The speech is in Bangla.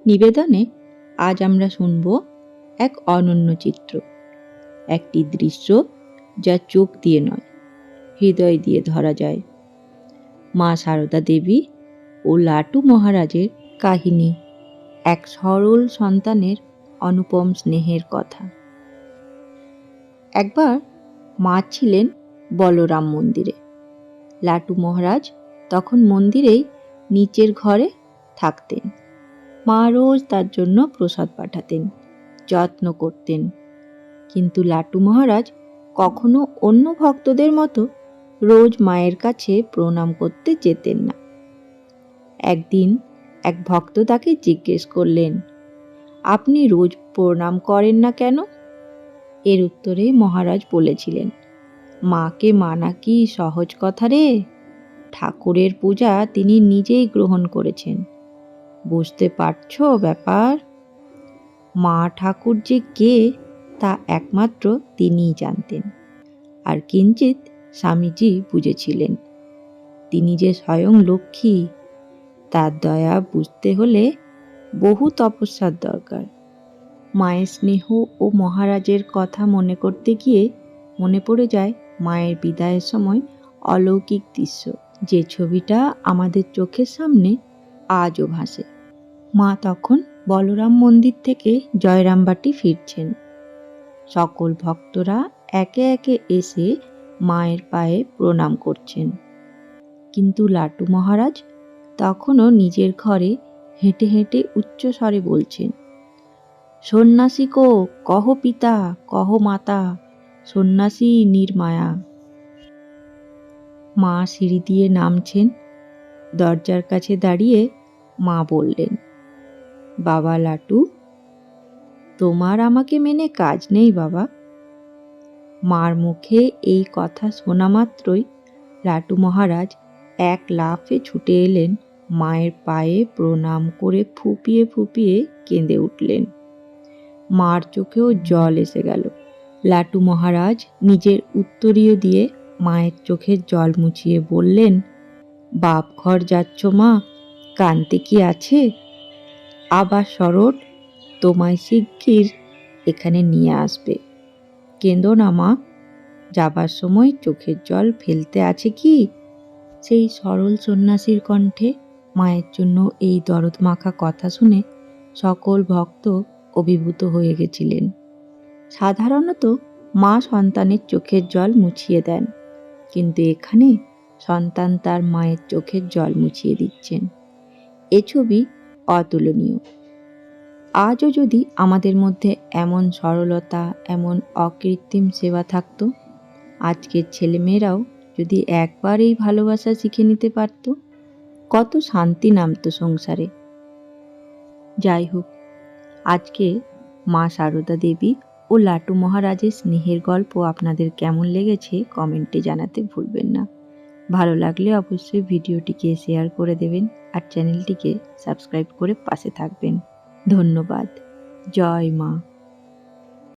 নিবেদনে আজ আমরা শুনব এক অনন্য চিত্র, একটি দৃশ্য যা চোখ দিয়ে নয়, হৃদয় দিয়ে ধরা যায়। মা সারদা দেবী ও লাটু মহারাজের কাহিনী, এক সরল সন্তানের অনুপম স্নেহের কথা। একবার মা ছিলেন বলরাম মন্দিরে। লাটু মহারাজ তখন মন্দিরেই নিচের ঘরে থাকতেন। মা রোজ তার জন্য প্রসাদ পাঠাতেন, যত্ন করতেন। কিন্তু লাটু মহারাজ কখনো অন্য ভক্তদের মতো রোজ মায়ের কাছে প্রণাম করতে যেতেন না। একদিন এক ভক্ত তাকে জিজ্ঞেস করলেন, আপনি রোজ প্রণাম করেন না কেন? এর উত্তরে মহারাজ বলেছিলেন, মাকে মানা কি সহজ কথা রে? ঠাকুরের পূজা তিনি নিজেই গ্রহণ করেছেন। বুঝতে পারছো ব্যাপার? মা ঠাকুর যে কে তা একমাত্র তিনিই জানতেন। আর কিঞ্চিৎ স্বামীজি বুঝেছিলেন, তিনি যে স্বয়ং লক্ষ্মী। তার দয়া বুঝতে হলে বহু তপস্যার দরকার। মায়ের স্নেহ ও মহারাজের কথা মনে করতে গিয়ে মনে পড়ে যায় মায়ের বিদায়ের সময় অলৌকিক দৃশ্য, যে ছবিটা আমাদের চোখের সামনে আজও ভাসে। মা তখন বলরাম মন্দির থেকে জয়রামবাটি ফিরছেন। সকল ভক্তরা একে একে এসে মায়ের পায়ে প্রণাম করছেন। কিন্তু লাটু মহারাজ তখনও নিজের ঘরে হেঁটে হেঁটে উচ্চ স্বরে বলছেন, সন্ন্যাসী কো কহ পিতা কহ মাতা, সন্ন্যাসী নির্মায়া। মা সিঁড়ি দিয়ে নামছেন। দরজার কাছে দাঁড়িয়ে মা বললেন, বাবা লাটু, তোমার আমাকে মেনে কাজ নেই বাবা। মার মুখে এই কথা শোনা মাত্রই লাটু মহারাজ এক লাফে ছুটে এলেন, মায়ের পায়ে প্রণাম করে ফুপিয়ে ফুপিয়ে কেঁদে উঠলেন। মার চোখেও জল এসে গেল। লাটু মহারাজ নিজের উত্তরীয় দিয়ে মায়ের চোখের জল মুছিয়ে বললেন, বাপ ঘর যাচ্ছ মা, কানতে কি আছে? আবার শরৎ তোমায় শিগগির এখানে নিয়ে আসবে। কেঁদো না মা, যাবার সময় চোখের জল ফেলতে আছে কি? সেই সরল সন্ন্যাসীর কণ্ঠে মায়ের জন্য এই দরদ মাখা কথা শুনে সকল ভক্ত অভিভূত হয়ে গেছিলেন। সাধারণত মা সন্তানের চোখের জল মুছিয়ে দেন, কিন্তু এখানে সন্তান তার মায়ের চোখের জল মুছিয়ে দিচ্ছেন। এ ছবি অতুলনীয়। আজও যদি আমাদের মধ্যে এমন সরলতা, এমন অকৃত্রিম সেবা থাকতো, আজকের ছেলেমেয়েরাও যদি একবার এই ভালোবাসা শিখে নিতে পারত, কত শান্তি নামতো সংসারে। যাই হোক, আজকে মা সারদা দেবী ও লাটু মহারাজের স্নেহের গল্প আপনাদের কেমন লেগেছে কমেন্টে জানাতে ভুলবেন না। ভালো লাগলে অবশ্যই ভিডিওটিকে শেয়ার করে দেবেন আর চ্যানেলটিকে সাবস্ক্রাইব করে পাশে থাকবেন। ধন্যবাদ। জয় মা।